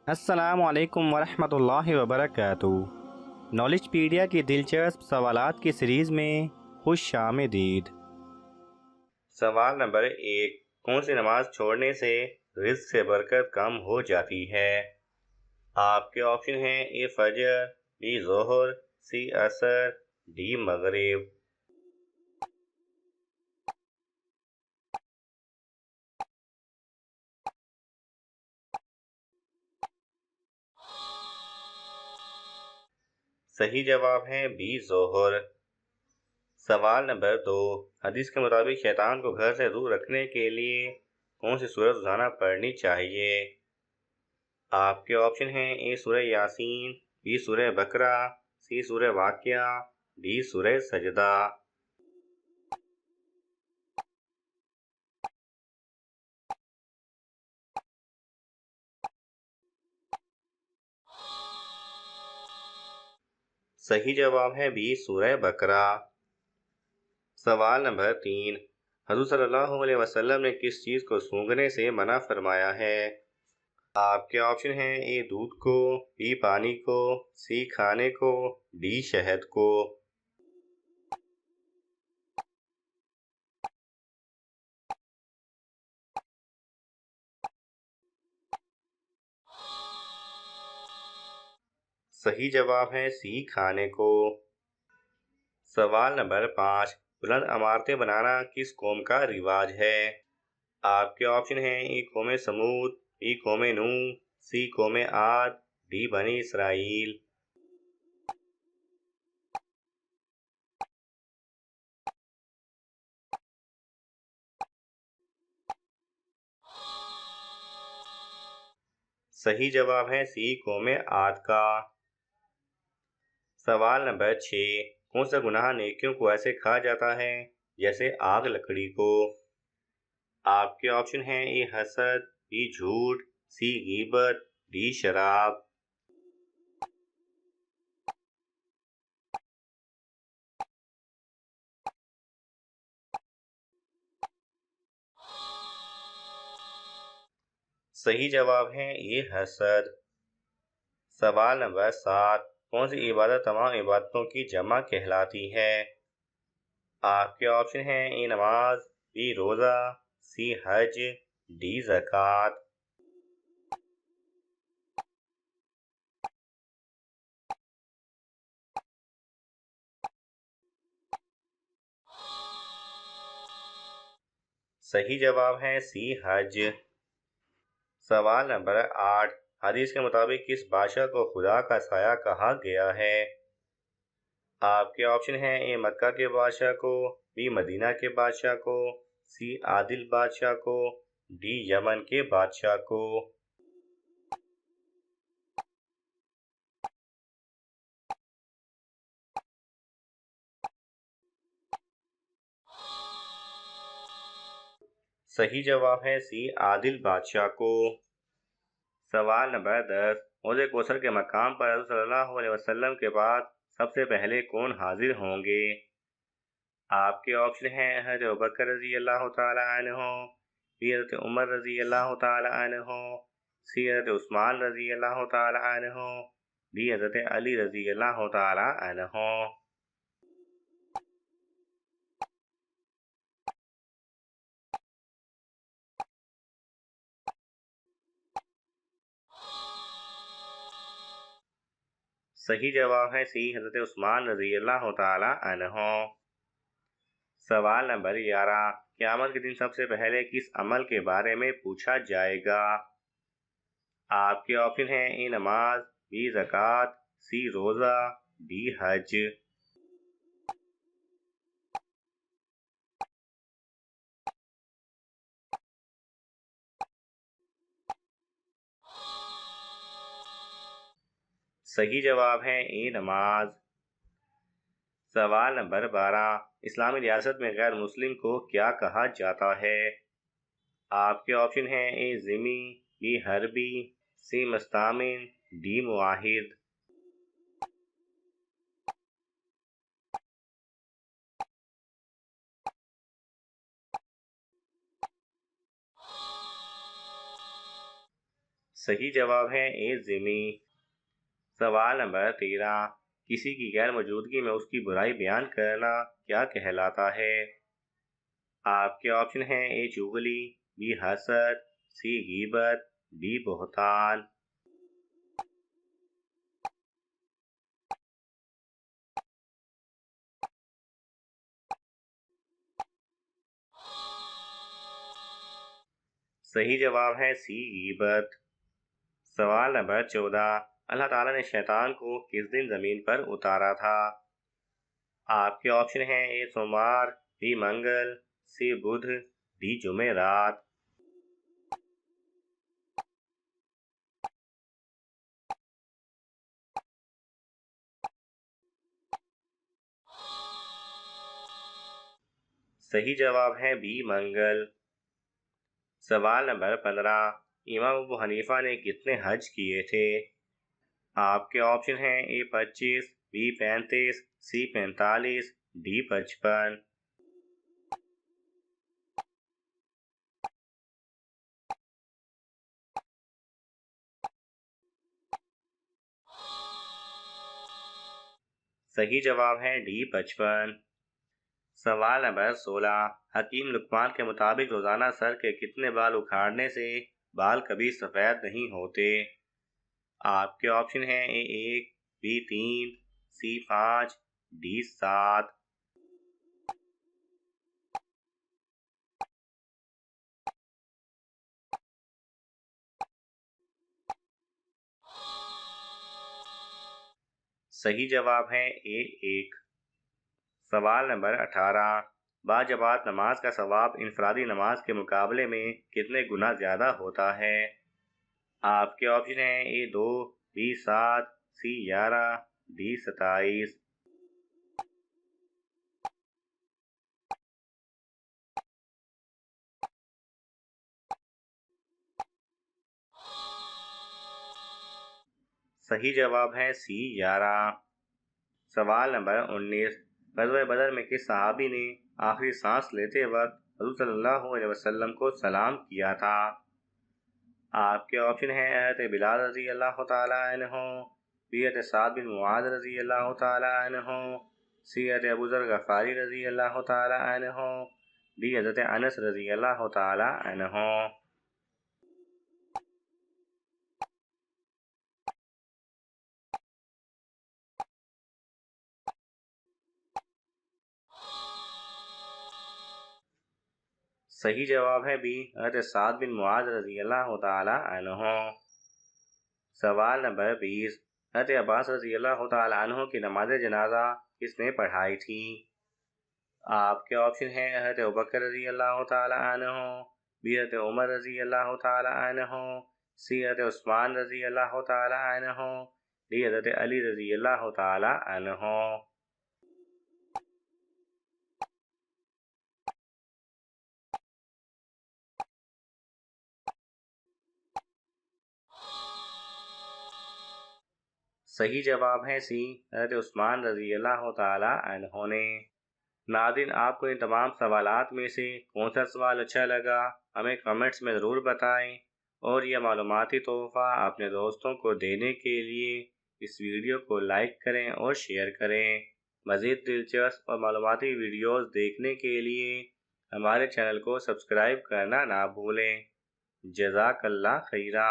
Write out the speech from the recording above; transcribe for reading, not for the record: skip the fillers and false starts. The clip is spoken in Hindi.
अस्सलाम वालेकुम वरहमतुल्लाहि वबरकातुहू। नॉलेजपीडिया की दिलचस्प सवालात की सीरीज़ में खुश आमदीद। सवाल नंबर 1, कौन सी नमाज छोड़ने से रिज़्क से बरकत कम हो जाती है? आपके ऑप्शन हैं ए फजर, बी ज़ोहर, सी असर, डी मगरिब। सही जवाब है बी ज़ोहर। सवाल नंबर 2, हदीस के मुताबिक शैतान को घर से दूर रखने के लिए कौन सी सूरत रोजाना पढ़नी चाहिए? आपके ऑप्शन हैं ए सूरह यासीन, बी सूरह बकरा, सी सूरह वाक़िया, डी सूरह सजदा। सही जवाब है बी सूरह बकरा। सवाल नंबर 3, हज़रत सल्लल्लाहु अलैहि वसल्लम ने किस चीज़ को सूंघने से मना फरमाया है? आपके ऑप्शन हैं ए दूध को, बी पानी को, सी खाने को, डी शहद को। सही जवाब है सी खाने को। सवाल नंबर 5, बुलंद इमारतें बनाना किस कौम का रिवाज है? आपके ऑप्शन हैं ए कौम समूद, बी कौम नूह, सी कौम आद, डी बनी इसराइल। सही जवाब है सी कौम आद का। सवाल नंबर 6, कौन सा गुनाह नेकियों को ऐसे खा जाता है जैसे आग लकड़ी को? आपके ऑप्शन हैं ए हसद, बी झूठ, सी गीबत, डी शराब। सही जवाब है ए हसद। सवाल नंबर 7, कौन सी इबादत तमाम इबादतों की जमा कहलाती है? आपके ऑप्शन हैं ए नमाज, बी रोज़ा, सी हज, डी ज़कात। सही जवाब है सी हज। सवाल नंबर 8, हदीस के मुताबिक किस बादशाह को खुदा का साया कहा गया है? आपके ऑप्शन हैं ए मक्का के बादशाह को, बी मदीना के बादशाह को, सी आदिल बादशाह को, डी यमन के बादशाह को। सही जवाब है सी आदिल बादशाह को। सवाल नंबर 10, हौज़ कौसर के मकाम पर हज़रत सल्लल्लाहु अलैहि वसल्लम के बाद सबसे पहले कौन हाजिर होंगे? आपके ऑप्शन हैं हज़रत अबू बकर रज़ी अल्लाह तआला अन्हु, बी हज़रत उमर रज़ी अल्लाह तआला अन्हु, सी हज़रत उस्मान रज़ी अल्लाह तआला अन्हु, डी हज़रत अली रज़ी अल्लाह तआला अन्हु। सही जवाब है सी हज़रत उस्मान रज़ी अल्लाह तआला अन्हु। सवाल नंबर 11, क़यामत के दिन सबसे पहले किस अमल के बारे में पूछा जाएगा? आपके ऑप्शन हैं ए नमाज, बी ज़कात, सी रोज़ा, डी हज। सही जवाब है ए नमाज। सवाल नंबर 12, इस्लामी रियासत में गैर मुस्लिम को क्या कहा जाता है? आपके ऑप्शन हैं ए ज़िमी, बी हरबी, सी मुस्तामिन, डी मुआहिद। सही जवाब है ए ज़िमी। सवाल नंबर 13, किसी की गैर मौजूदगी में उसकी बुराई बयान करना क्या कहलाता है? आपके ऑप्शन हैं ए चुगली, बी हसद, सी गीबत, डी बोहतान। सही जवाब है सी गीबत। सवाल नंबर 14, अल्लाह ताला ने शैतान को किस दिन जमीन पर उतारा था? आपके ऑप्शन हैं ए सोमवार, बी मंगल, सी बुध, डी जुमेरात। सही जवाब है बी मंगल। सवाल नंबर 15, इमाम अबू हनीफा ने कितने हज किए थे? आपके ऑप्शन हैं ए 25, बी 35, सी 45, डी 55। सही जवाब है डी 55। सवाल नंबर 16, हकीम लुकमान के मुताबिक रोजाना सर के कितने बाल उखाड़ने से बाल कभी सफेद नहीं होते? आपके ऑप्शन हैं ए 1, बी 3, सी 5, डी 7। सही जवाब है ए 1। सवाल नंबर 18, बाजमात नमाज का सवाब इनफरादी नमाज के मुकाबले में कितने गुना ज़्यादा होता है? आपके ऑप्शन हैं ए 2, बी 7, सी 11, डी 27। सही जवाब है सी 11। सवाल नंबर 19, ग़ज़वा बदर में किस सहाबी ने आखिरी सांस लेते वक्त हुज़ूर सल्लल्लाहु अलैहि वसल्लम को सलाम किया था? आपके ऑप्शन हैं हज़रत बिलाल रज़ी अल्लाह तआला अन्हु, बी हज़रत साद बिन मुआज़ रज़ी अल्लाह तआला अन्हु, सी हज़रत अबू ज़र गफ़ारी रज़ी अल्लाह तआला अन्हु, डी हज़रत अनस रज़ी अल्लाह तआला अन्हु। सही जवाब है बी हज़रत साद बिन मुआज़ रज़ी अल्लाह तआला अन्हु। सवाल नंबर 20, हज़रत अब्बास रज़ी अल्लाह तआला अन्हु की नमाज जनाजा किसने पढ़ाई थी? आपके ऑप्शन हैं हज़रत अबू बकर रज़ी अल्लाह तआला अन्हु, बी हज़रत उमर रज़ी अल्लाह तआला अन्हु, सी हज़रत उस्मान रज़ी अल्लाह तआला अन्हु, डी हज़रत अली रज़ी अल्लाह तआला अन्हु। सही जवाब है सी हज़रत उस्मान रज़ी अल्लाह तआला अन्हु ने। नाज़रीन, आपको इन तमाम सवालात में से कौन सा सवाल अच्छा लगा हमें कमेंट्स में ज़रूर बताएं, और यह मालूमाती तोहफ़ा अपने दोस्तों को देने के लिए इस वीडियो को लाइक करें और शेयर करें। मज़ीद दिलचस्प और मालूमाती वीडियोज़ देखने के लिए हमारे चैनल को सब्सक्राइब करना ना भूलें। जज़ाकल्लाह खैरा।